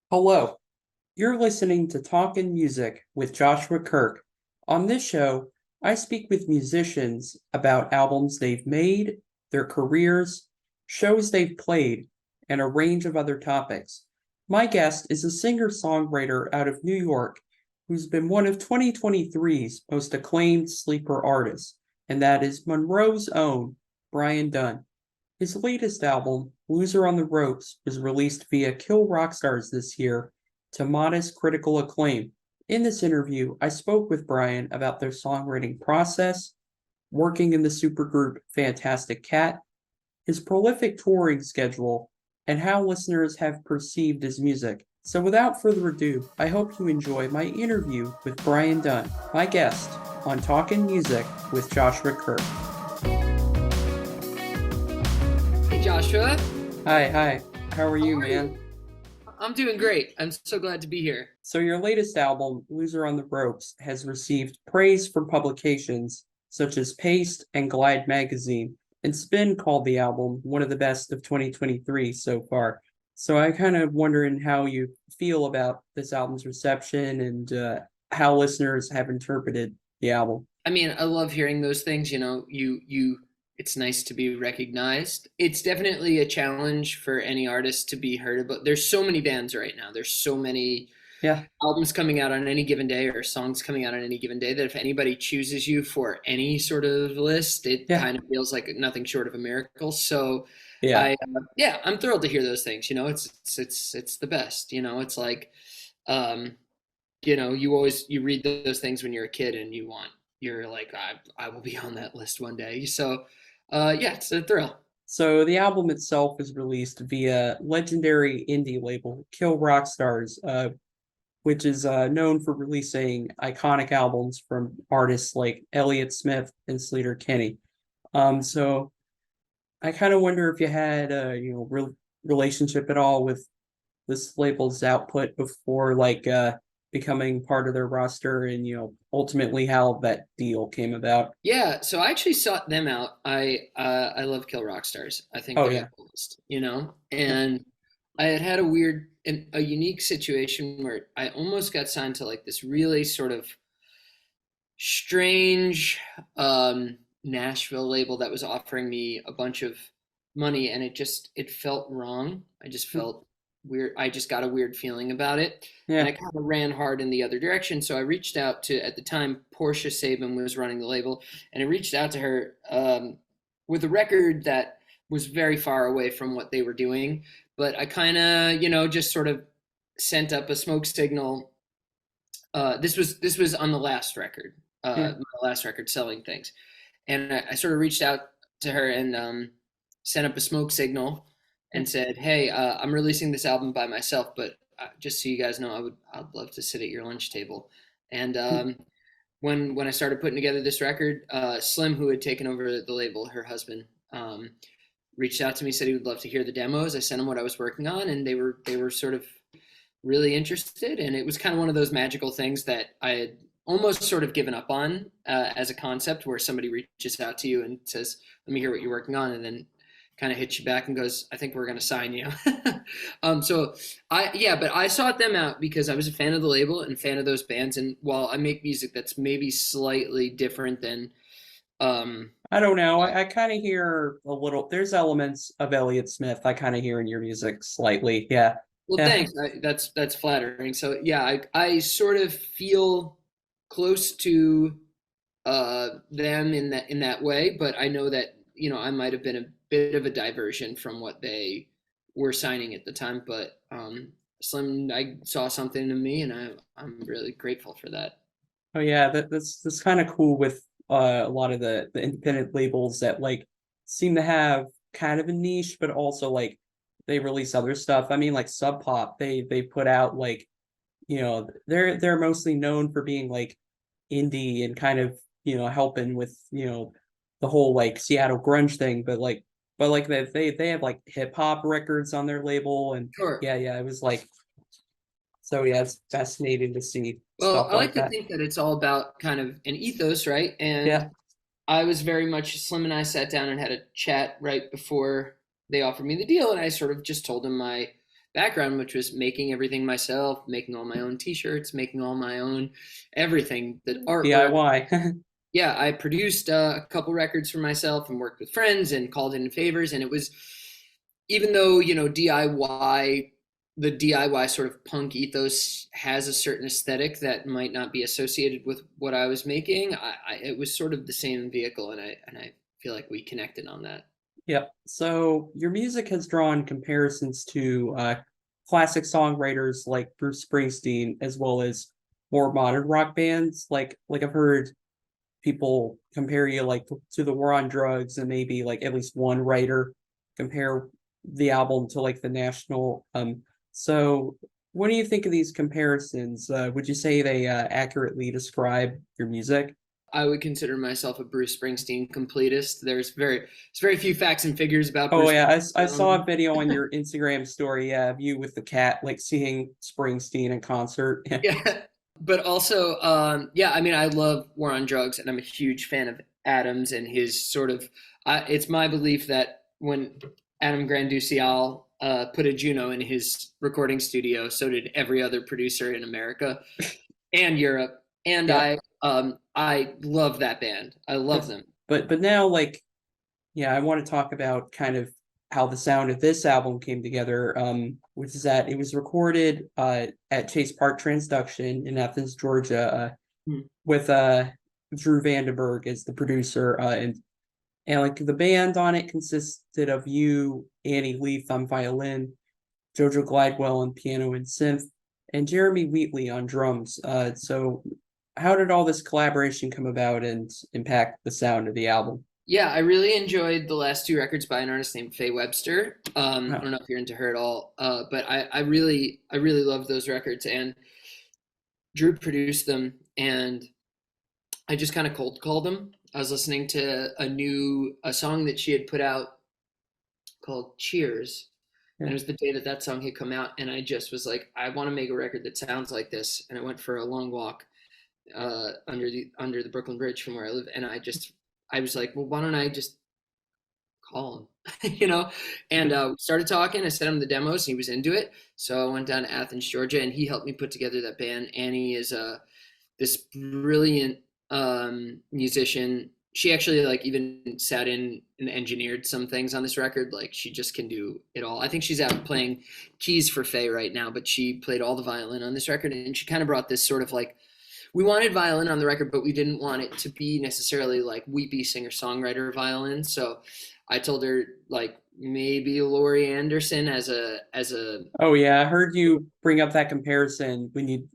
Hello, you're listening to Talkin Music with Joshua Kirk. On this show, I speak with musicians about albums they've made, their careers, shows they've played, and a range of other topics. My guest is a singer-songwriter out of New York who's been one of 2023's most acclaimed sleeper artists, and that is Monroe's own Brian Dunne. His latest album, Loser on the Ropes, was released via Kill Rockstars this year to modest critical acclaim. In this interview, I spoke with Brian about their songwriting process, working in the supergroup Fantastic Cat, his prolific touring schedule, and how listeners have perceived his music. So without further ado, I hope you enjoy my interview with Brian Dunne, my guest on Talkin' Music with Joshua Kirk. Hey Joshua, Hi. How are how you, are you? man? I'm doing great. I'm so glad to be here. So your latest album, Loser on the Ropes, has received praise from publications such as Paste and Glide magazine, and Spin called the album one of the best of 2023 so far. So I kind of wondering how you feel about this album's reception and how listeners have interpreted the album. I mean, I love hearing those things. It's nice to be recognized. It's definitely a challenge for any artist to be heard about. There's so many bands right now. There's so many Yeah, albums coming out on any given day or songs coming out on any given day that if anybody chooses you for any sort of list, it yeah, kind of feels like nothing short of a miracle. So yeah, yeah, I'm thrilled to hear those things. It's the best. It's like, um, you read those things when you're a kid and you're like, I will be on that list one day. So, yeah, it's a thrill. So the album itself is released via legendary indie label Kill Rockstars, which is known for releasing iconic albums from artists like Elliott Smith and Sleater Kinney. So I kind of wonder if you had a relationship at all with this label's output before becoming part of their roster, and ultimately how that deal came about. Yeah, so I actually sought them out. I love Kill Rock Stars. I think Oh they're the yeah, coolest, you know. yeah, And I had a unique situation where I almost got signed to like this really sort of strange Nashville label that was offering me a bunch of money, and it felt wrong. I just felt weird. I just got a weird feeling about it, and I yeah, kind of ran hard in the other direction. So I reached out to at the time Portia Sabin was running the label, and I reached out to her with a record that was very far away from what they were doing, but I kind of just sort of sent up a smoke signal. This was on the last record, yeah. my last record, Selling Things, and I sort of reached out to her and sent up a smoke signal and said, "Hey, I'm releasing this album by myself, but just so you guys know, I'd love to sit at your lunch table." And when I started putting together this record, Slim, who had taken over the label, her husband, reached out to me, said he would love to hear the demos. I sent him what I was working on, and they were sort of really interested, and it was kind of one of those magical things that I had almost sort of given up on as a concept, where somebody reaches out to you and says, "Let me hear what you're working on," and then kind of hits you back and goes, "I think we're going to sign you." So but I sought them out because I was a fan of the label and fan of those bands, and while I make music that's maybe slightly different than um, I don't know. I kind of hear a little. There's elements of Elliott Smith I kind of hear in your music slightly. Yeah, well, yeah, thanks. That's flattering. So yeah, I sort of feel close to them in that way, but I know that I might have been a bit of a diversion from what they were signing at the time. But Slim, I saw something in me, and I'm really grateful for that. oh yeah. That's kind of cool with a lot of the independent labels that seem to have kind of a niche, but also they release other stuff. I mean, like Sub Pop, they put out they're mostly known for being indie and kind of helping with the whole Seattle grunge thing, but they have hip hop records on their label, and Sure. yeah, it was so yeah, it's fascinating to see Well, stuff I like like to that. think that it's all about kind of an ethos, right? Yeah, And I was very much Slim and I sat down and had a chat right before they offered me the deal, and I sort of just told him my background, which was making everything myself, making all my own t-shirts, making all my own everything, the artwork. DIY. Yeah, I produced a couple records for myself and worked with friends and called in favors. And it was, even though, DIY, the DIY sort of punk ethos has a certain aesthetic that might not be associated with what I was making, it was sort of the same vehicle, and I feel like we connected on that. Yep. So your music has drawn comparisons to classic songwriters like Bruce Springsteen, as well as more modern rock bands. Like I've heard people compare you like to the War on Drugs, and maybe like at least one writer compare the album to like the National. So what do you think of these comparisons? Would you say they accurately describe your music? I would consider myself a Bruce Springsteen completist. There's very few facts and figures about Oh Bruce yeah, I saw Springsteen. a video on your Instagram story, yeah, of you with the cat, like seeing Springsteen in concert. Yeah, but also, yeah, I mean, I love War on Drugs, and I'm a huge fan of Adams and his sort of. It's my belief that when Adam Granduciel put a Juno in his recording studio, so did every other producer in America and Europe. And Yep. I love that band. I love Yes. them. But now like yeah, I want to talk about kind of how the sound of this album came together. Which is that it was recorded at Chase Park Transduction in Athens, Georgia, Hmm. with Drew Vandenberg as the producer, and like the band on it consisted of you, Annie Leaf on violin, Jojo Glidewell on piano and synth, and Jeremy Wheatley on drums. So how did all this collaboration come about and impact the sound of the album? Yeah, I really enjoyed the last two records by an artist named Faye Webster. I Oh, don't know if you're into her at all, but I really love those records, and Drew produced them, and I just kind of cold called them. I was listening to a song that she had put out called Cheers, and it yeah. was the day that that song had come out, and I just was like, I want to make a record that sounds like this, and I went for a long walk under the Brooklyn Bridge from where I live, and I was like, well, why don't I just call him, And we started talking. I sent him the demos, and he was into it. So I went down to Athens, Georgia, and he helped me put together that band. Annie is this brilliant musician. She actually like even sat in and engineered some things on this record. Like she just can do it all. I think she's out playing keys for Faye right now, but she played all the violin on this record, and she kind of brought this sort of like, we wanted violin on the record, but we didn't want it to be necessarily like weepy singer-songwriter violin. So I told her like maybe Laurie Anderson as a Oh yeah, I heard you bring up that comparison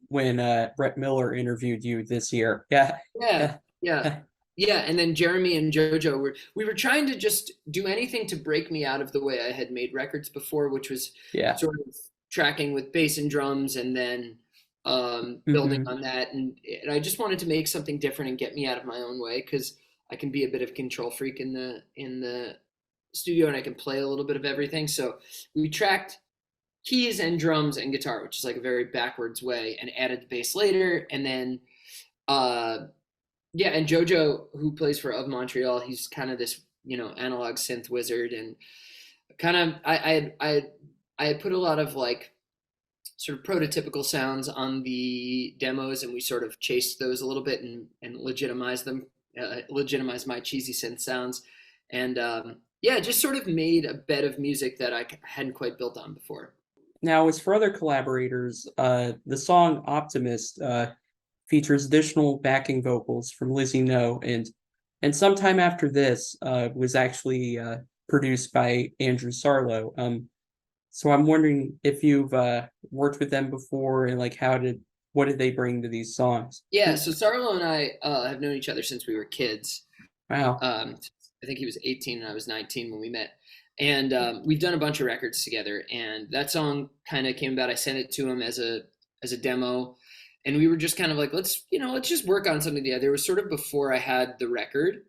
when Brett Miller interviewed you this year. Yeah. yeah, Yeah. yeah. Yeah, and then Jeremy and JoJo we were trying to just do anything to break me out of the way I had made records before, which was Yeah. sort of tracking with bass and drums, and then building Hmm. on that. And I just wanted to make something different and get me out of my own way, because I can be a bit of a control freak in the studio, and I can play a little bit of everything. So we tracked keys and drums and guitar, which is like a very backwards way, and added the bass later, and then uh yeah, and Jojo, who plays for Of Montreal, he's kind of this, analog synth wizard, and kind of I had put a lot of like sort of prototypical sounds on the demos, and we sort of chased those a little bit and legitimized them, legitimized my cheesy synth sounds, and yeah, just sort of made a bed of music that I hadn't quite built on before. Now, as for other collaborators, the song "Optimist" features additional backing vocals from Lizzie No, and sometime after this was actually produced by Andrew Sarlo. So I'm wondering if you've worked with them before, and like what did they bring to these songs? Yeah, so Sarlo and I have known each other since we were kids. Wow. Um, I think he was 18 and I was 19 when we met. And we've done a bunch of records together. And that song kind of came about. I sent it to him as a demo, and we were just kind of like, let's just work on something together. It was sort of before I had the record,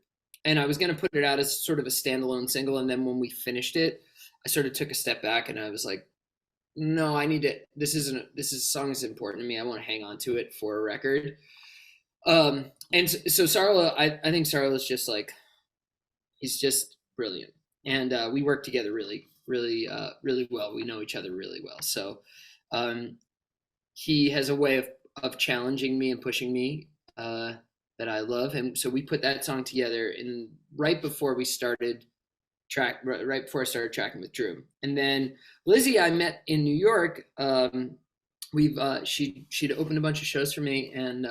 and I was going to put it out as sort of a standalone single. And then when we finished it, I sort of took a step back, and I was like, no, I need to. This song is important to me. I want to hang on to it for a record. And so Sarla, I think Sarla's just like, he's just brilliant, and we work together really really well. We know each other really well. So um, he has a way of challenging me and pushing me that I love. And so we put that song together in right before we started right before I started tracking with Drew. And then Lizzie, I met in New York. We've she'd opened a bunch of shows for me, and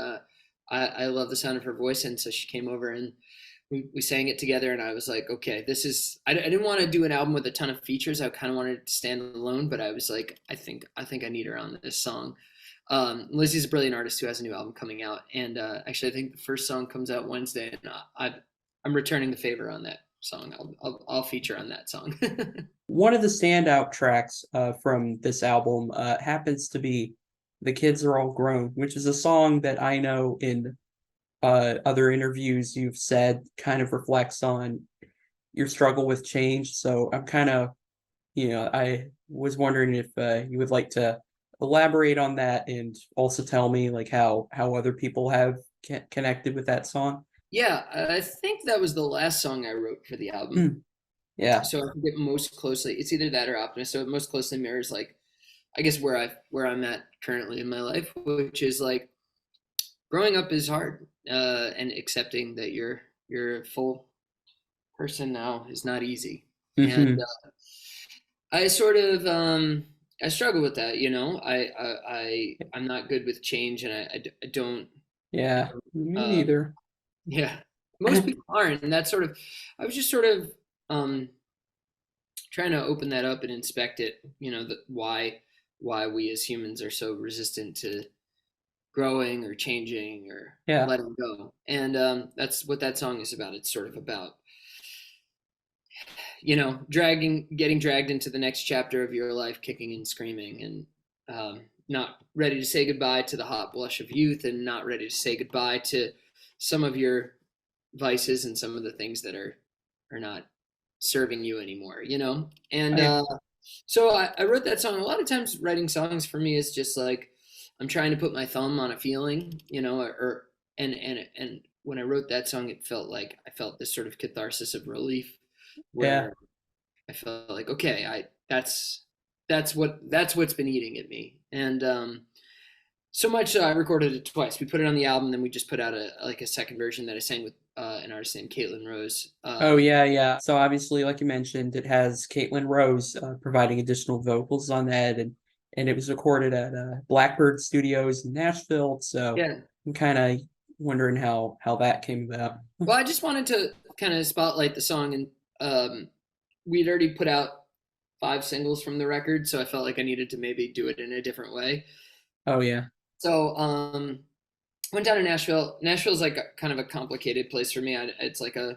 I love the sound of her voice, and so she came over and we sang it together. And I was like, okay, this is. I didn't want to do an album with a ton of features. I kind of wanted it to stand alone, but I was like, I think I need her on this song. Lizzie's a brilliant artist who has a new album coming out, and actually, I think the first song comes out Wednesday, and I'm returning the favor on that song. I'll feature on that song. One of the standout tracks from this album happens to be "The Kids Are All Grown," which is a song that I know in other interviews you've said kind of reflects on your struggle with change. So I'm kind of, I was wondering if you would like to elaborate on that and also tell me like how other people have connected with that song. Yeah, I think that was the last song I wrote for the album. Mm, yeah. So I think it most closely, it's either that or Optimist. So it most closely mirrors like, I guess where I'm at currently in my life, which is like growing up is hard, and accepting that you're a full person now is not easy. And Hmm. I sort of I struggle with that, you know. I'm not good with change, and I don't. Yeah. Me Uh, neither. yeah, most people aren't, and that's sort of. I was just sort of um, trying to open that up and inspect it. You know, why we as humans are so resistant to growing or changing or Yeah. letting go, and that's what that song is about. It's sort of about getting dragged into the next chapter of your life, kicking and screaming, and not ready to say goodbye to the hot blush of youth, and not ready to say goodbye to some of your vices and some of the things that are not serving you anymore, you know? And I so I wrote that song. A lot of times writing songs for me is just like I'm trying to put my thumb on a feeling, you know, or and when I wrote that song, it felt like I felt this sort of catharsis of relief yeah. where I felt like, okay, I that's what's been eating at me. And so much so I recorded it twice. We put it on the album, then we just put out a second version that I sang with an artist named Caitlin Rose. Oh yeah, yeah. So obviously, like you mentioned, it has Caitlin Rose providing additional vocals on that, and it was recorded at Blackbird Studios in Nashville. So Yeah. I'm kind of wondering how that came about. Well, I just wanted to kind of spotlight the song, and we'd already put out 5 singles from the record, so I felt like I needed to maybe do it in a different way. Oh yeah, So went down to Nashville. Nashville's like kind of a complicated place for me. It's like I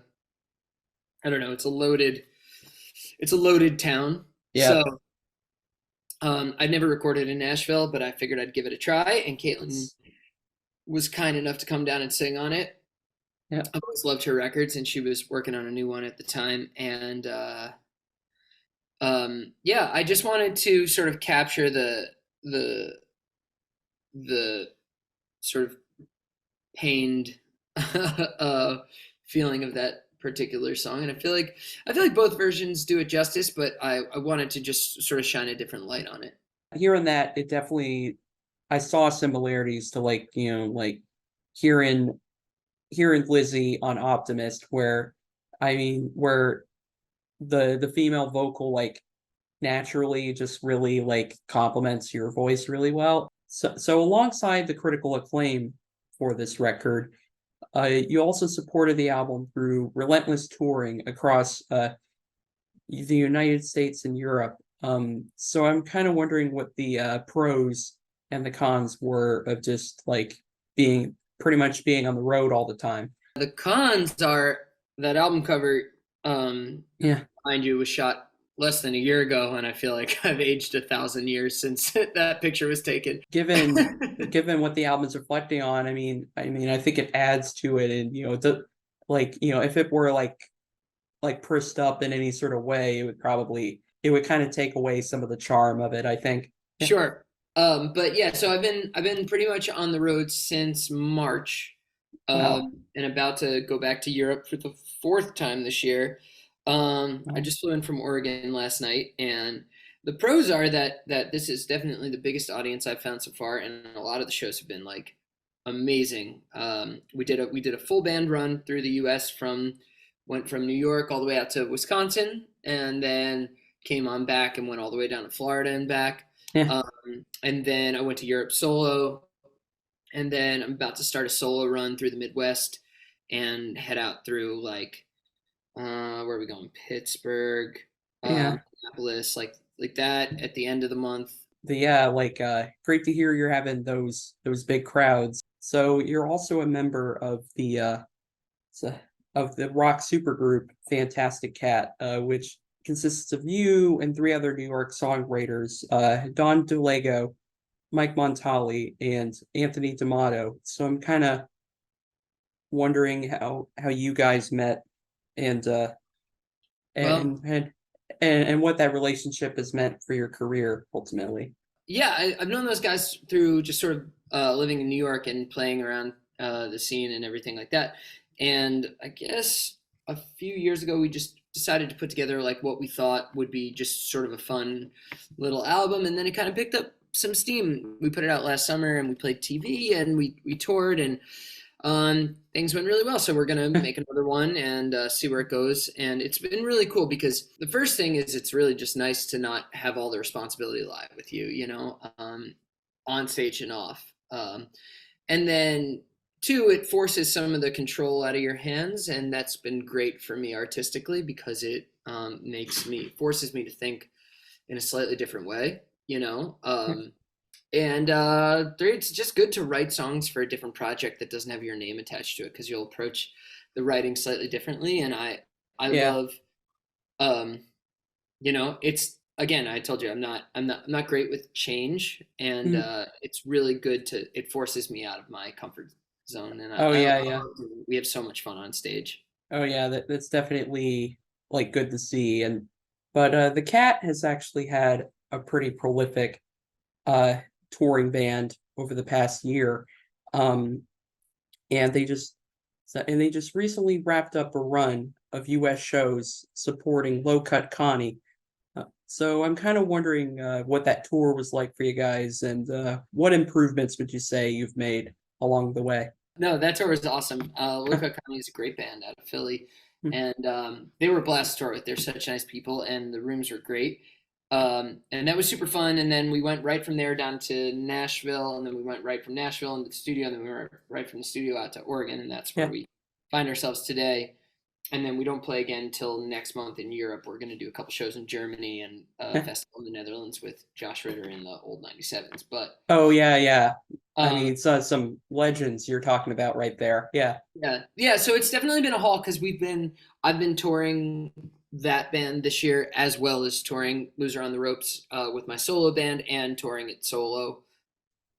don't know. It's a loaded town. yeah, So I'd never recorded in Nashville, but I figured I'd give it a try. And Caitlin was kind enough to come down and sing on it. yeah, I've always loved her records, and she was working on a new one at the time. And yeah, I just wanted to sort of capture the the sort of pained feeling of that particular song, and I feel like both versions do it justice, but I wanted to just sort of shine a different light on it. hearing that, it definitely I saw similarities to like like hearing Lizzie on Optimist, where I mean where the female vocal like naturally just really like complements your voice really well. So alongside the critical acclaim for this record, you also supported the album through relentless touring across the United States and Europe. So I'm kind of wondering what the pros and the cons were of just like being pretty much being on the road all the time. The cons are that album cover, Yeah, mind you, was shot less than a year ago, and I feel like I've aged 1,000 years since that picture was taken. given what the album's reflecting on, I think it adds to it, and like if it were like pursed up in any sort of way, it would kind of take away some of the charm of it, I think. Yeah. Sure. But yeah, so I've been pretty much on the road since March, Wow. and about to go back to Europe for the fourth time this year. I Oh, just flew in from Oregon last night, and the pros are that this is definitely the biggest audience I've found so far, and a lot of the shows have been like amazing. We did a full band run through the U.S. from went from New York all the way out to Wisconsin, and then came on back and went all the way down to Florida and back. yeah, And then I went to Europe solo, and then I'm about to start a solo run through the Midwest and head out through like where are we going? Pittsburgh, yeah. Minneapolis, like that at the end of the month. Yeah, great to hear you're having those big crowds. So you're also a member so- of the rock supergroup Fantastic Cat, which consists of you and three other New York songwriters, Don DeLego, Mike Montali, and Anthony D'Amato. So I'm kind of wondering how you guys met and Well, and and and what that relationship has meant for your career ultimately. yeah, I've known those guys through just sort of living in New York and playing around the scene and everything like that. And I guess a few years ago, we just decided to put together like what we thought would be just sort of a fun little album, and then it kind of picked up some steam. We put it out last summer, and we played TV, and we toured, and things went really well. So we're gonna make another one and see where it goes. And it's been really cool because the first thing is it's really just nice to not have all the responsibility lie with you, on stage and off. And then two, it forces some of the control out of your hands, and that's been great for me artistically because it forces me to think in a slightly different way. And three, it's just good to write songs for a different project that doesn't have your name attached to it because you'll approach the writing slightly differently. And I Yeah. love, um, it's again, I told you I'm not great with change, and Mm. it's really good to it forces me out of my comfort zone, and Oh I yeah, love yeah. it. We have so much fun on stage. Oh yeah, that's definitely like good to see. And but the Cat has actually had a pretty prolific uh touring band over the past year. Um and they just recently wrapped up a run of US shows supporting Low Cut Connie. So I'm kind of wondering what that tour was like for you guys and what improvements would you say you've made along the way? No, that tour was awesome. Luca Conley is a great band out of Philly, and they were a blast to tour with. They're such nice people, and the rooms were great. And that was super fun. And then we went right from there down to Nashville, and then we went right from Nashville into the studio, and then we went right from the studio out to Oregon, and that's where Yeah. we find ourselves today. And then we don't play again until next month in Europe. We're going to do a couple shows in Germany and a festival in the Netherlands with Josh Ritter and the old 97s. But Oh yeah, yeah. I mean, um, it's some legends you're talking about right there. Yeah. yeah, yeah. So it's definitely been a haul because I've been touring that band this year as well as touring Loser on the Ropes with my solo band and touring it solo,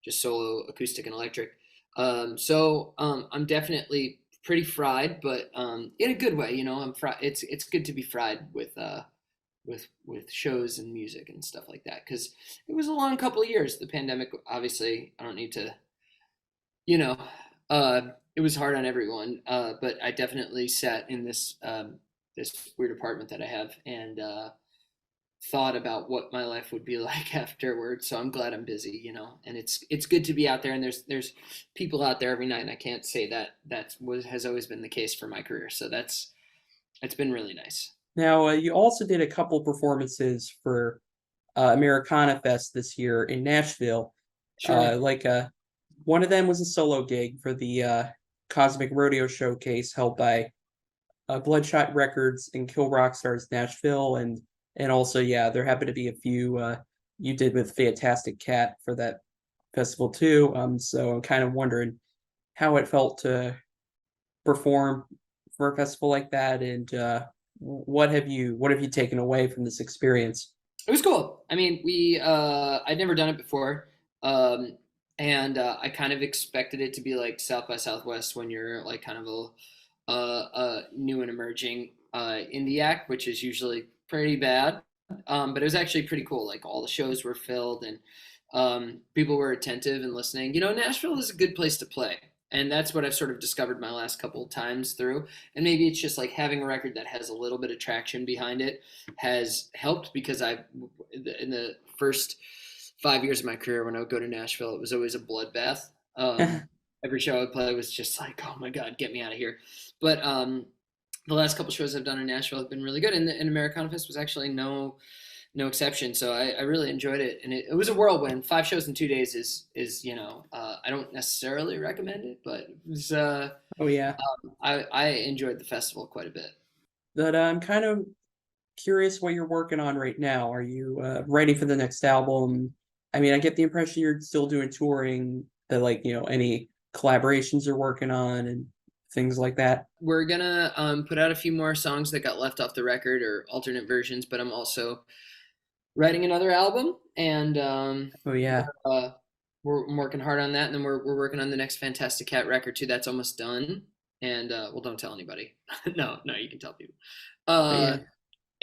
just solo acoustic and electric. I'm definitely pretty fried, but in a good way. I'm fried. It's good to be fried with shows and music and stuff like that because it was a long couple of years. The pandemic, obviously, I don't need to you know, it was hard on everyone. But I definitely sat in this weird apartment that I have and thought about what my life would be like afterwards. So I'm glad I'm busy. And it's good to be out there. And there's people out there every night. And I can't say that has always been the case for my career. So it's been really nice. Now, you also did a couple performances for Americana Fest this year in Nashville. Sure. Like one of them was a solo gig for the Cosmic Rodeo Showcase held by Bloodshot Records and Kill Rock Stars Nashville, and also yeah, there happened to be a few you did with Fantastic Cat for that festival too. So I'm kind of wondering how it felt to perform for a festival like that, and what have you taken away from this experience? It was cool. I mean, I'd never done it before. Um, and I kind of expected it to be like South by Southwest when you're like kind of a new and emerging indie act, which is usually pretty bad. But it was actually pretty cool. Like all the shows were filled and people were attentive and listening. Nashville is a good place to play. And that's what I've sort of discovered my last couple of times through. And maybe it's just like having a record that has a little bit of traction behind it has helped, because in the first 5 years of my career, when I would go to Nashville, it was always a bloodbath. Every show I would play was just like, oh my God, get me out of here. But the last couple shows I've done in Nashville have been really good. And Americana Fest was actually no exception. So I really enjoyed it, and it was a whirlwind. 5 shows in 2 days is I don't necessarily recommend it, but it was Oh yeah. I enjoyed the festival quite a bit. But I'm kind of curious what you're working on right now. Are you ready for the next album? I mean, I get the impression you're still doing touring, that like, any collaborations you're working on and things like that. We're gonna put out a few more songs that got left off the record or alternate versions, but I'm also writing another album, and Oh yeah. we're working hard on that. And then we're working on the next Fantastic Cat record too. That's almost done, and well, don't tell anybody. No, you can tell people. But Uh, yeah.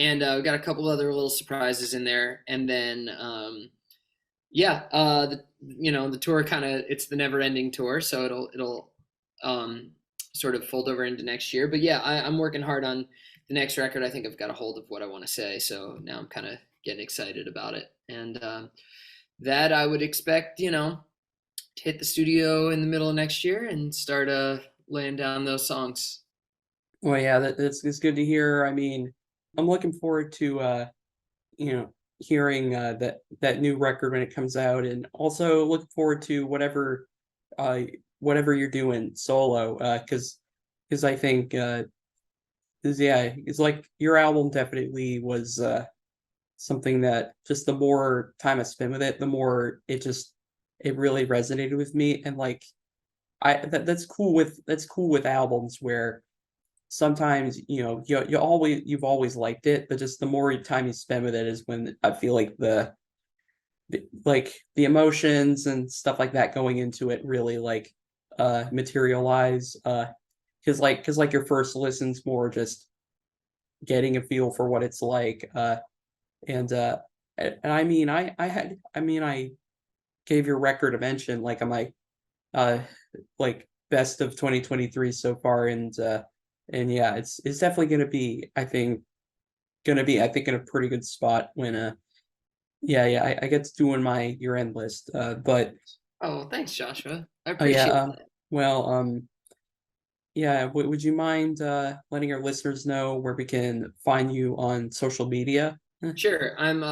and we got a couple other little surprises in there, and then yeah, the tour kind of, it's the never ending tour, so it'll um, sort of fold over into next year. But yeah, I'm working hard on the next record. I think I've got a hold of what I want to say, so now I'm kind of getting excited about it, and that I would expect, to hit the studio in the middle of next year and start laying down those songs. Well, yeah, that's it's good to hear. I mean, I'm looking forward to hearing that new record when it comes out, and also looking forward to uh whatever you're doing solo. Because I think yeah, it's like your album definitely was something that, just the more time I spend with it, the more it really resonated with me. And like that's cool with albums where sometimes you've always liked it, but just the more time you spend with it is when I feel like the emotions and stuff like that going into it really like materialize. Because your first listen's more just getting a feel for what it's like. And I mean, I gave your record a mention like on my uh like best of 2023 so far, and yeah, it's definitely gonna be in a pretty good spot when yeah, I get to doing my year-end list. But Oh, thanks, Joshua. I oh yeah, appreciate that. well, yeah, would you mind letting our listeners know where we can find you on social media? Sure. I'm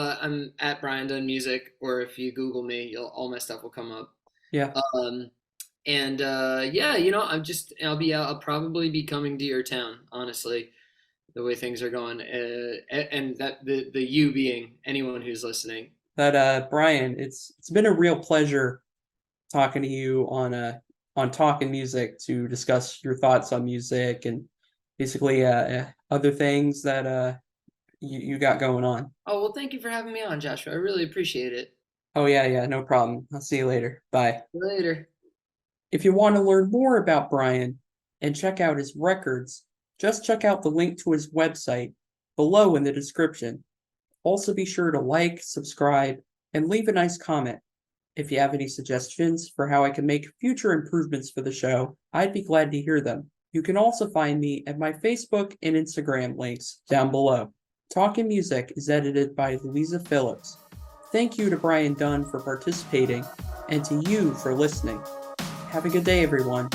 at Brian Dunne Music, or if you Google me, all my stuff will come up. Yeah, Um, and yeah, I'll probably be coming to your town, honestly, the way things are going, and that the you being anyone who's listening. but Brian, it's been a real pleasure talking to you on Talkin Music to discuss your thoughts on music and basically other things that you got going on. Oh well, thank you for having me on, Joshua. I really appreciate it. Oh yeah, no problem. I'll see you later. Bye. Later. If you want to learn more about Brian and check out his records, just check out the link to his website below in the description. Also be sure to like, subscribe, and leave a nice comment. If you have any suggestions for how I can make future improvements for the show, I'd be glad to hear them. You can also find me at my Facebook and Instagram links down below. Talkin' Music is edited by Louisa Phillips. Thank you to Brian Dunne for participating, and to you for listening. Have a good day, everyone.